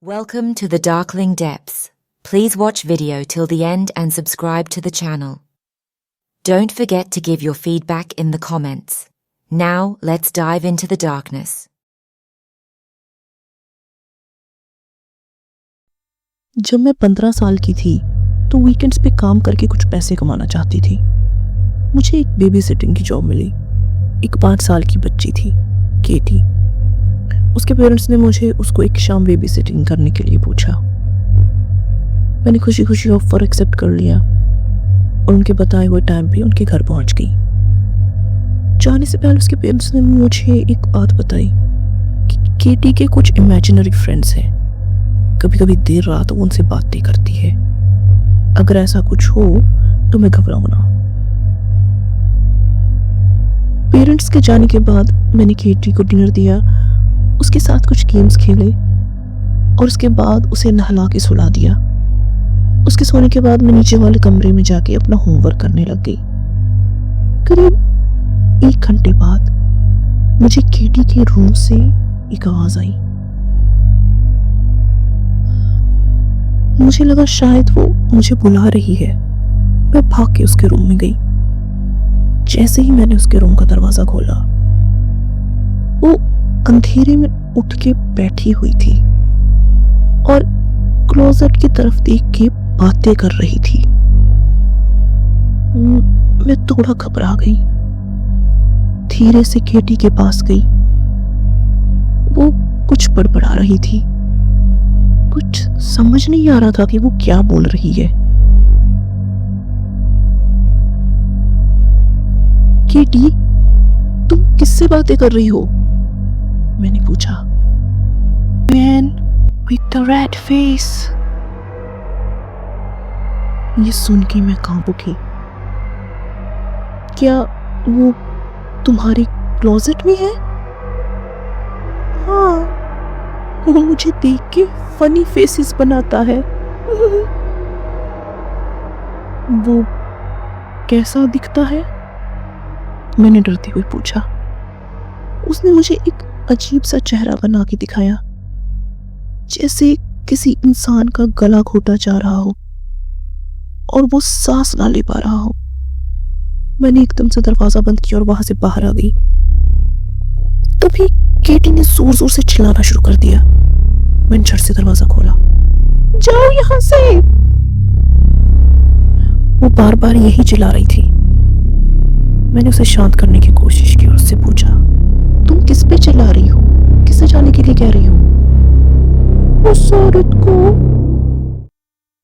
Welcome to the Darkling Depths. Please watch video till the end and subscribe to the channel. Don't forget to give your feedback in the comments. Now, let's dive into the darkness. जब मैं 15 साल की थी तो weekends पे काम करके कुछ पैसे कमाना चाहती थी। मुझे एक बेबी सिटिंग की जॉब मिली। एक 5 साल की बच्ची थी, केटी। उसके पेरेंट्स ने मुझे उसको एक शाम बेबी सिटिंग करने के लिए पूछा। मैंने खुशी खुशी ऑफर एक्सेप्ट कर लिया और उनके बताए हुए टाइम पे उनके घर पहुंच गई। जाने से पहले उसके पेरेंट्स ने मुझे एक बात बताई कि केटी के कुछ इमेजिनरी फ्रेंड्स हैं। कभी कभी देर रात वो उनसे बातें करती है। अगर ऐसा कुछ हो तो मैं घबराऊं ना। पेरेंट्स के जाने के बाद मैंने केटी को डिनर दिया, उसके साथ कुछ गेम्स खेले और उसके बाद उसे नहला के सुला दिया। उसके सोने के बाद मैं नीचे वाले कमरे में जाके अपना होमवर्क करने लग गई। करीब 1 घंटे बाद मुझे केटी के रूम से एक आवाज आई। मुझे लगा शायद वो मुझे बुला रही है। मैं भाग के उसके रूम में गई। जैसे ही मैंने उसके रूम का दरवाजा खोला, वो अंधेरे में उठ के बैठी हुई थी और क्लोजेट की तरफ देख के बातें कर रही थी। मैं थोड़ा घबरा गई। धीरे से केटी के पास गई। वो कुछ बड़बड़ा रही थी। कुछ समझ नहीं आ रहा था कि वो क्या बोल रही है। केटी, तुम किससे बातें कर रही हो? मैंने पूछा। Man with the red face। ये सुन के मैं कांप उठी। क्या वो तुम्हारे क्लोजेट में है? हाँ, वो मुझे देख के फनी फेसेस बनाता है। वो कैसा दिखता है? मैंने डरते हुए पूछा। उसने मुझे एक अजीब सा चेहरा बना के दिखाया, जैसे किसी इंसान का गला घोटा जा रहा हो और वो सांस ना ले पा रहा हो। मैंने एकदम से दरवाजा बंद किया और वहां से बाहर आ गई। तभी केटी ने जोर जोर से चिल्लाना शुरू कर दिया। मैंने झट से दरवाजा खोला। जाओ यहां से। वो बार बार यही चिल्ला रही थी। मैंने उसे शांत करने की कोशिश की और उससे पूछा, तुम किस पे चिल्ला रही हो? किसे जाने के लिए कह रही हो? उस औरत को।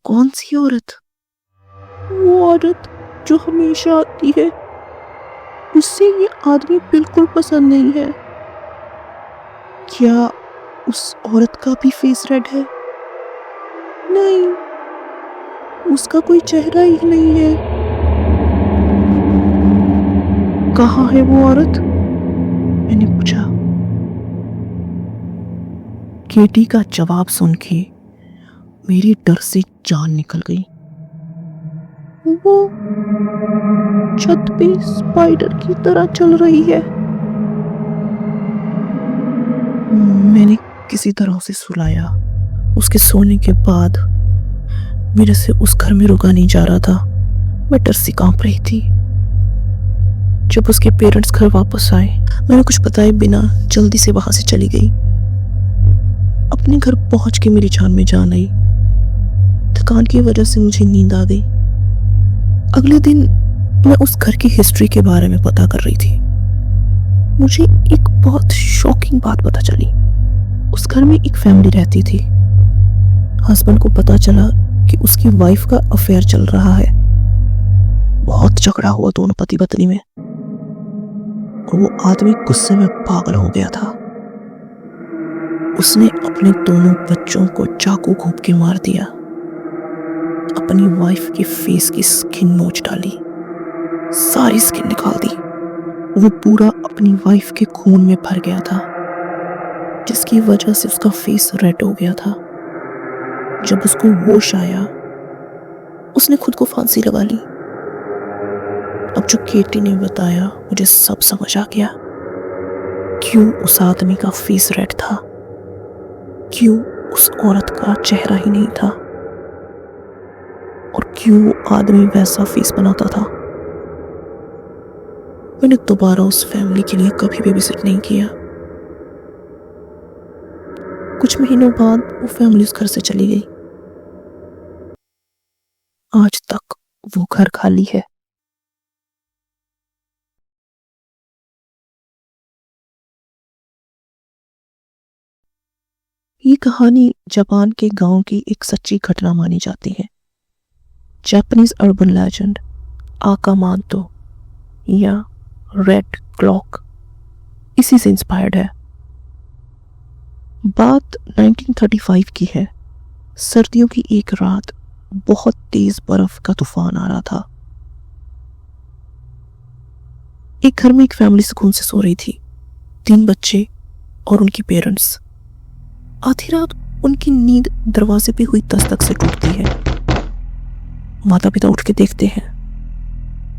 कौन सी औरत? वो औरत जो हमेशा आती है। उससे ये आदमी बिल्कुल पसंद नहीं है। क्या उस औरत का भी फेस रेड है? नहीं, उसका कोई चेहरा ही नहीं है। कहाँ है वो औरत? मैंने पूछा। केटी का जवाब सुन के मेरी डर से जान निकल गई। वो छत पे स्पाइडर की तरह चल रही है। मैंने किसी तरह उसे सुलाया। उसके सोने के बाद मेरे से उस घर में रुका नहीं जा रहा था। मैं डर से कांप रही थी। जब उसके पेरेंट्स घर वापस आए, मैंने कुछ बताए बिना जल्दी से वहां से चली गई। अपने घर पहुंच के मेरी जान में जान आई। थकान की वजह से मुझे नींद आ गई। अगले दिन मैं उस घर की हिस्ट्री के बारे में पता कर रही थी। मुझे एक बहुत शॉकिंग बात पता चली। उस घर में एक फैमिली रहती थी। हस्बैंड को पता चला कि उसकी वाइफ का अफेयर चल रहा है। बहुत झगड़ा हुआ दोनों पति पत्नी में और वो आदमी गुस्से में पागल हो गया था। उसने अपने दोनों बच्चों को चाकू घोंप के मार दिया। अपनी वाइफ के फेस की स्किन नोच डाली, सारी स्किन निकाल दी। वो पूरा अपनी वाइफ के खून में भर गया था, जिसकी वजह से उसका फेस रेड हो गया था। जब उसको होश आया, उसने खुद को फांसी लगा ली। अब जो केटी ने बताया, मुझे सब समझ आ गया। क्यों उस आदमी का फेस रेड था, क्यों उस औरत का चेहरा ही नहीं था, और क्यों वो आदमी वैसा फेस बनाता था। मैंने दोबारा उस फैमिली के लिए कभी भी विजिट नहीं किया। कुछ महीनों बाद वो फैमिली उस घर से चली गई। आज तक वो घर खाली है। ये कहानी जापान के गांव की एक सच्ची घटना मानी जाती है। जापानीज अर्बन लेजेंड आकामांतो या रेड क्लॉक इसी से इंस्पायर्ड है। बात 1935 की है। सर्दियों की एक रात बहुत तेज बर्फ का तूफान आ रहा था। एक घर में एक फैमिली सुकून से सो रही थी, 3 बच्चे और उनकी पेरेंट्स। आधी रात उनकी नींद दरवाजे पे हुई दस्तक से टूटती है। माता पिता उठ के देखते हैं।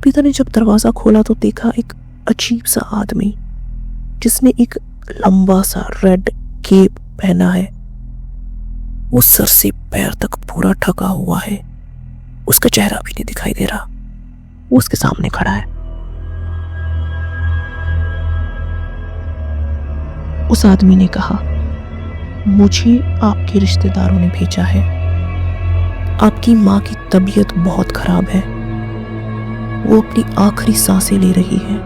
पिता ने जब दरवाजा खोला तो देखा एक अजीब सा आदमी जिसने एक लंबा सा रेड केप पहना है। वो सर से पैर तक पूरा ढका हुआ है। उसका चेहरा भी नहीं दिखाई दे रहा। वो उसके सामने खड़ा है। उस आदमी ने कहा, मुझे आपके रिश्तेदारों ने भेजा है। आपकी माँ की तबीयत बहुत खराब है। वो अपनी आखिरी सांसें ले रही है।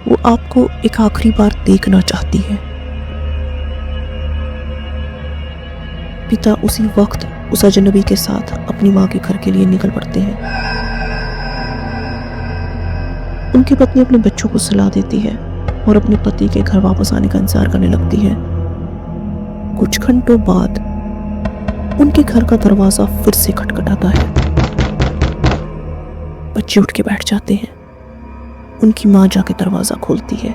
वो आपको एक आखिरी बार देखना चाहती है। पिता उसी वक्त उस अजनबी के साथ अपनी माँ के घर के लिए निकल पड़ते हैं। उनकी पत्नी अपने बच्चों को सुला देती है और अपने पति के घर वापस आने का इंतजार करने लगती है। कुछ घंटों बाद उनके घर का दरवाजा फिर से खटखटाता है। बच्चे उठ के बैठ जाते हैं। उनकी माँ जाके दरवाजा खोलती है।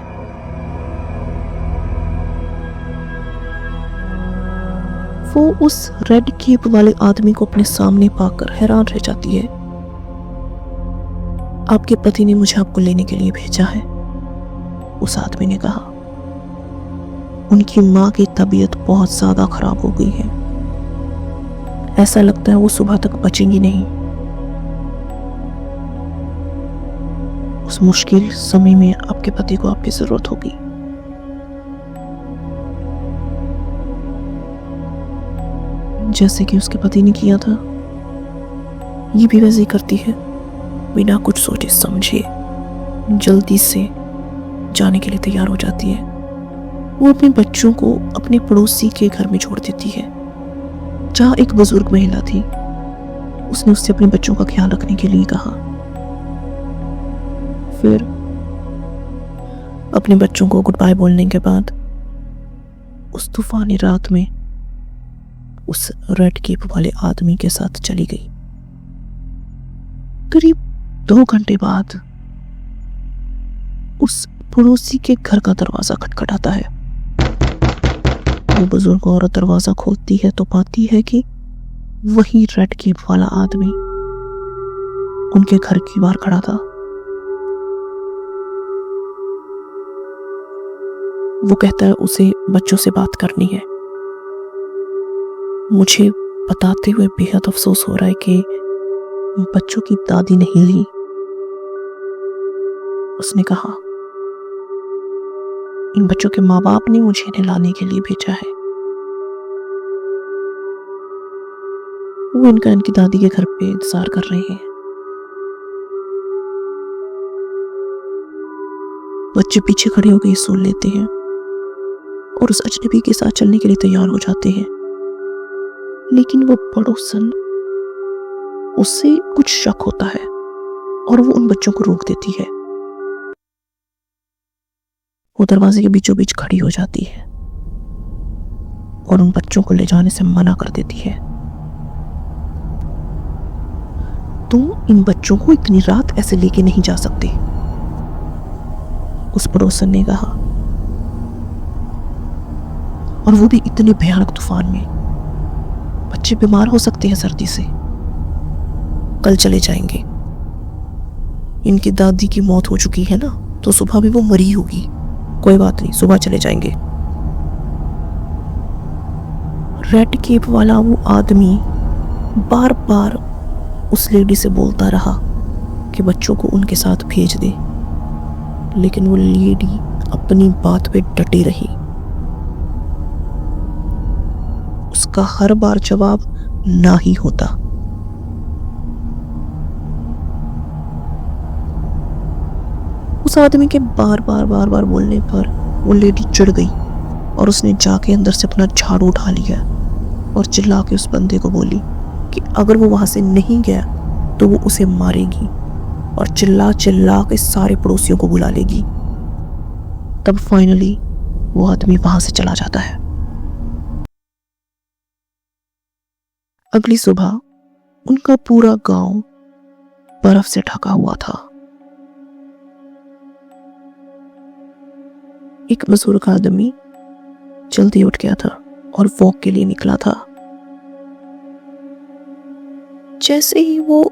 वो उस रेड केप वाले आदमी को अपने सामने पाकर हैरान रह जाती है। आपके पति ने मुझे आपको लेने के लिए भेजा है, उस आदमी ने कहा। उनकी माँ की तबीयत बहुत ज्यादा खराब हो गई है। ऐसा लगता है वो सुबह तक बचेंगी नहीं। उस मुश्किल समय में आपके पति को आपकी जरूरत होगी। जैसे कि उसके पति ने किया था, ये भी वैसे ही करती है। बिना कुछ सोचे समझे जल्दी से जाने के लिए तैयार हो जाती है। वो अपने बच्चों को अपने पड़ोसी के घर में छोड़ देती है, जहां एक बुजुर्ग महिला थी। उसने उससे अपने बच्चों का ख्याल रखने के लिए कहा। फिर अपने बच्चों को गुड बाय बोलने के बाद उस तूफानी रात में उस रेड केप वाले आदमी के साथ चली गई। करीब 2 घंटे बाद उस पड़ोसी के घर का दरवाजा खटखटाता है। वो बुजुर्ग औरत दरवाजा खोलती है तो पाती है कि वही रेड केप वाला आदमी उनके घर की बाहर खड़ा था। वो कहता है उसे बच्चों से बात करनी है। मुझे बताते हुए बेहद अफसोस हो रहा है कि बच्चों की दादी नहीं ली, उसने कहा। इन बच्चों के माँ बाप ने मुझे इन्हें लाने के लिए भेजा है। वो इनकी दादी के घर पे इंतजार कर रहे हैं। बच्चे पीछे खड़े होकर ये सुन लेते हैं और उस अजनबी के साथ चलने के लिए तैयार हो जाते हैं। लेकिन वो पड़ोसन, उससे कुछ शक होता है और वो उन बच्चों को रोक देती है। वो दरवाजे के बीचों बीच खड़ी हो जाती है और उन बच्चों को ले जाने से मना कर देती है। तुम इन बच्चों को इतनी रात ऐसे लेके नहीं जा सकते, उस पड़ोसन ने कहा। और वो भी इतने भयानक तूफान में। बच्चे बीमार हो सकते हैं सर्दी से। कल चले जाएंगे। इनकी दादी की मौत हो चुकी है ना, तो सुबह भी वो मरी होगी। कोई बात नहीं, सुबह चले जाएंगे। रेड केप वाला वो आदमी बार बार उस लेडी से बोलता रहा कि बच्चों को उनके साथ भेज दे, लेकिन वो लेडी अपनी बात पे डटी रही। उसका हर बार जवाब ना ही होता। उस आदमी के बार बार बोलने पर वो लेडी चिढ़ गई और उसने जाके अंदर से अपना झाड़ू उठा लिया और चिल्ला के उस बंदे को बोली कि अगर वो वहां से नहीं गया तो वो उसे मारेगी और चिल्ला चिल्ला के सारे पड़ोसियों को बुला लेगी। तब फाइनली वो आदमी वहां से चला जाता है। अगली सुबह उनका पूरा गांव बर्फ से ढका हुआ था। एक बुजुर्ग आदमी जल्दी उठ गया था और वॉक के लिए निकला था। जैसे ही वो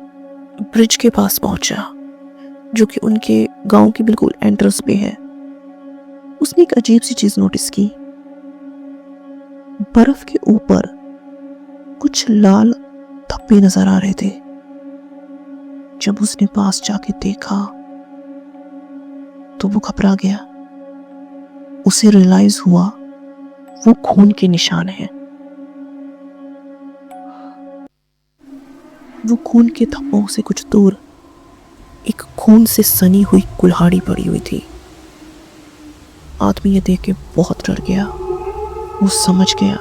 ब्रिज के पास पहुंचा, जो कि उनके गांव की बिल्कुल एंट्रेंस पे है, उसने एक अजीब सी चीज नोटिस की। बर्फ के ऊपर कुछ लाल धब्बे नजर आ रहे थे। जब उसने पास जाके देखा तो वो घबरा गया। उसे रियलाइज हुआ वो खून के निशान हैं। वो खून के धब्बों से कुछ दूर एक खून से सनी हुई कुल्हाड़ी पड़ी हुई थी। आदमी ये देख के बहुत डर गया। वो समझ गया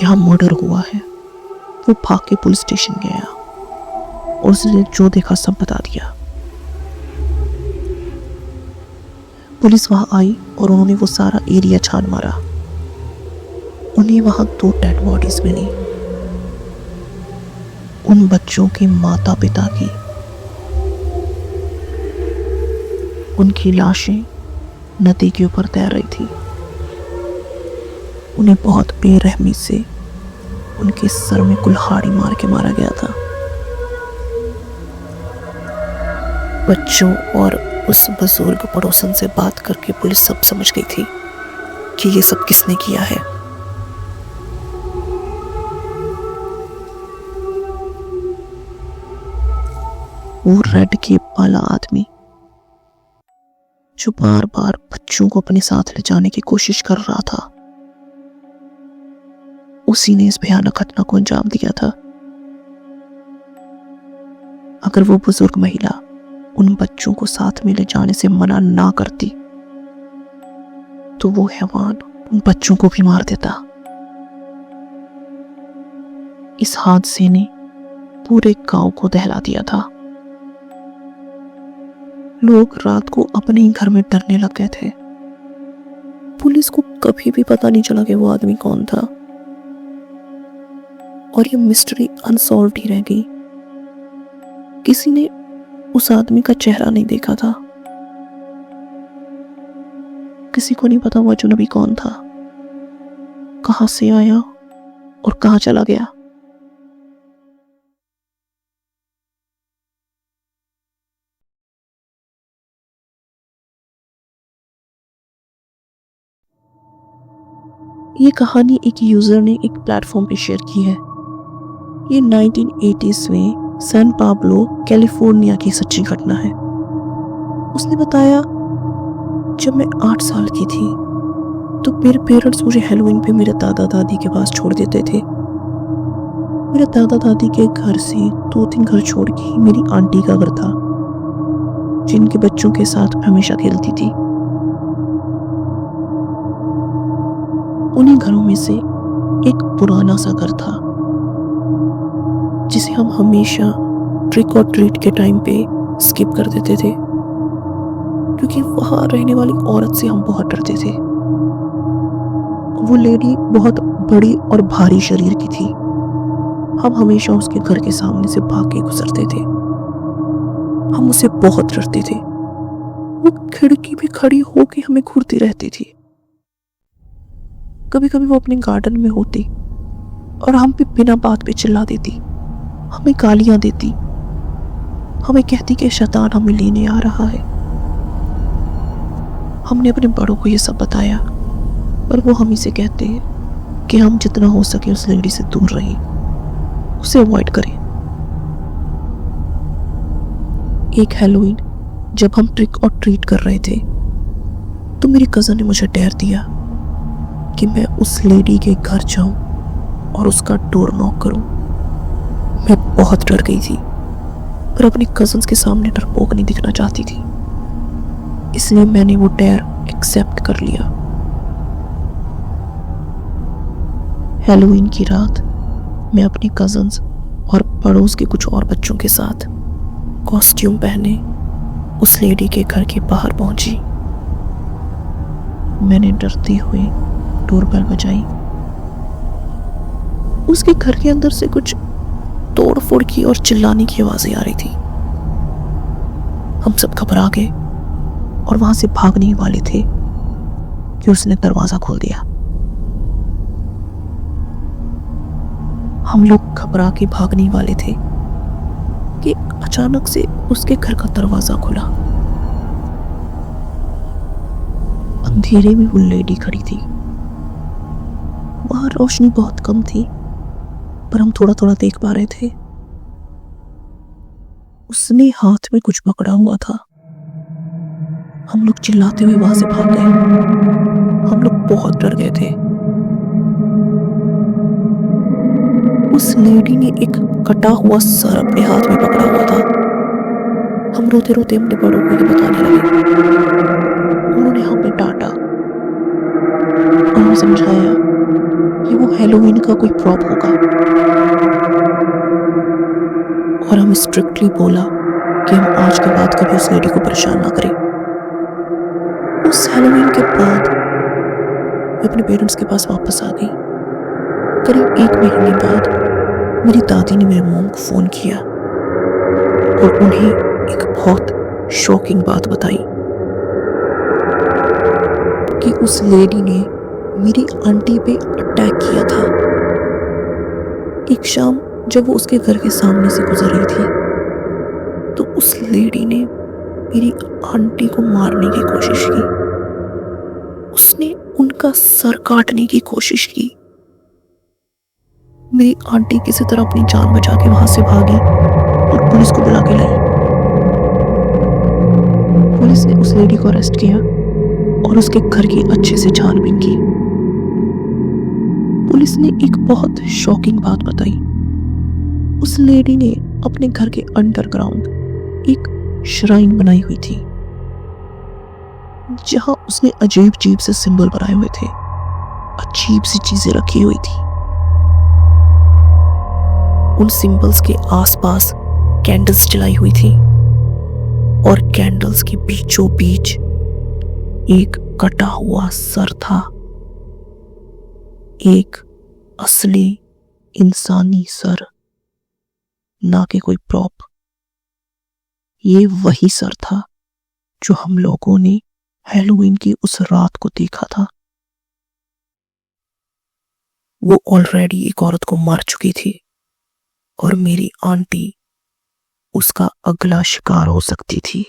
यहाँ मर्डर हुआ है। वो भाग के पुलिस स्टेशन गया और उसने जो देखा सब बता दिया। पुलिस वहां आई और उन्होंने वो सारा एरिया छान मारा। उन्हें वहां 2 डेड बॉडीज मिली, उन बच्चों के माता पिता की। उनकी लाशें नदी के ऊपर तैर रही थी। उन्हें बहुत बेरहमी से उनके सर में कुल्हाड़ी मार के मारा गया था। बच्चों और उस बुजुर्ग पड़ोसन से बात करके पुलिस सब समझ गई थी कि ये सब किसने किया है। वो रेड केप वाला आदमी जो बार बार बच्चों को अपने साथ ले जाने की कोशिश कर रहा था, उसी ने इस भयानक घटना को अंजाम दिया था। अगर वो बुजुर्ग महिला उन बच्चों को साथ में ले जाने से मना ना करती तो वो हैवान उन बच्चों को भी मार देता। इस हादसे ने पूरे गांव को दहला दिया था। लोग रात को अपने ही घर में डरने लग गए थे। पुलिस को कभी भी पता नहीं चला कि वो आदमी कौन था और ये मिस्ट्री अनसॉल्व्ड ही रह गई। किसी ने उस आदमी का चेहरा नहीं देखा था। किसी को नहीं पता वो अजनबी कौन था, कहां से आया और कहां चला गया। ये कहानी एक यूजर ने एक प्लेटफॉर्म पे शेयर की है। ये 1980s में सैन पाब्लो कैलिफोर्निया की सच्ची घटना है। उसने बताया, जब मैं 8 साल की थी तो मेरे पेरेंट्स मुझे हैलोवीन पे मेरे दादा दादी के पास छोड़ देते थे। मेरे दादा दादी के घर से 2-3 घर छोड़ के ही मेरी आंटी का घर था, जिनके बच्चों के साथ हमेशा खेलती थी। उन्हीं घरों में से एक पुराना सा घर था जिसे हम हमेशा ट्रिक और ट्रीट के टाइम पे स्किप कर देते थे, क्योंकि वहां रहने वाली औरत से हम बहुत डरते थे। वो लेडी बहुत बड़ी और भारी शरीर की थी। हम हमेशा उसके घर के सामने से भाग के गुजरते थे। हम उसे बहुत डरते थे। वो खिड़की पे खड़ी होके हमें घूरती रहती थी। कभी कभी वो अपने गार्डन में होती और हम पे बिना बात पे चिल्ला देती, हमें गालियां देती, हमें कहती कि शैतान हमें लेने आ रहा है। हमने अपने बड़ों को ये सब बताया, पर वो हम ही से कहते हैं कि हम जितना हो सके उस लेडी से दूर रहें, उसे अवॉइड करें। एक हैलोवीन जब हम ट्रिक और ट्रीट कर रहे थे तो मेरी कज़न ने मुझे डेयर दिया कि मैं उस लेडी के घर जाऊं और उसका डोर नॉक करूं। मैं बहुत डर गई थी, पर अपनी कज़न्स के सामने डरपोक नहीं दिखना चाहती थी, इसलिए मैंने वो डेयर एक्सेप्ट कर लिया। हैलोवीन की रात मैं अपनी कज़न्स और पड़ोस के कुछ और बच्चों के साथ कॉस्ट्यूम पहने उस लेडी के घर के बाहर पहुंची। मैंने डरती हुई डोरबेल बजाई। उसके घर के अंदर से कुछ तोड़-फोड़ की और चिल्लाने की आवाजें आ रही थी। हम सब घबरा गए और वहां से भागने ही वाले थे कि उसने दरवाजा खोल दिया। हम लोग घबरा के भागने ही वाले थे कि अचानक से उसके घर का दरवाजा खुला। अंधेरे में वो लेडी खड़ी थी। वहां रोशनी बहुत कम थी, पर हम थोड़ा थोड़ा देख पा रहे थे। उसने हाथ में कुछ पकड़ा हुआ था। हम लोग चिल्लाते हुए वहां से भाग गए। हम लोग बहुत डर गए थे। उस लेडी ने एक कटा हुआ सर अपने हाथ में पकड़ा हुआ था। हम रोते रोते अपने बड़ों को ये बताने लगे। उन्होंने हमें डांटा और हमें समझाया कि वो हैलोवीन का कोई प्रॉप होगा, और हमें स्ट्रिक्टली बोला कि हम आज के बाद कभी उस लेडी को परेशान ना करें। उस हैलोवीन के बाद मैं अपने पेरेंट्स के पास वापस आ गई। करीब 1 महीने बाद मेरी दादी ने मेरे मॉम को फोन किया और उन्हें एक बहुत शॉकिंग बात बताई कि उस लेडी ने मेरी आंटी पे अटैक किया था। एक शाम जब वो उसके घर के सामने से गुजर रही थी तो उस लेडी ने मेरी आंटी को मारने की कोशिश की। उसने उनका सर काटने की कोशिश की। मेरी आंटी किसी तरह अपनी जान बचा के वहां से भागी और पुलिस को बुला के लाई। पुलिस ने उस लेडी को अरेस्ट किया और उसके घर की अच्छे से छानबीन की। पुलिस ने एक बहुत शॉकिंग बात बताई। उस लेडी ने अपने घर के अंडरग्राउंड एक श्राइन बनाई हुई थी, जहां उसने अजीब अजीब से सिंबल बनाए हुए थे, अजीब सी चीजें रखी हुई थी। उन सिंबल्स के आसपास कैंडल्स जलाई हुई थी और कैंडल्स के बीचों बीच एक कटा हुआ सर था। एक असली इंसानी सर, ना कि कोई प्रॉप। ये वही सर था जो हम लोगों ने हैलोवीन की उस रात को देखा था। वो ऑलरेडी एक औरत को मार चुकी थी और मेरी आंटी उसका अगला शिकार हो सकती थी।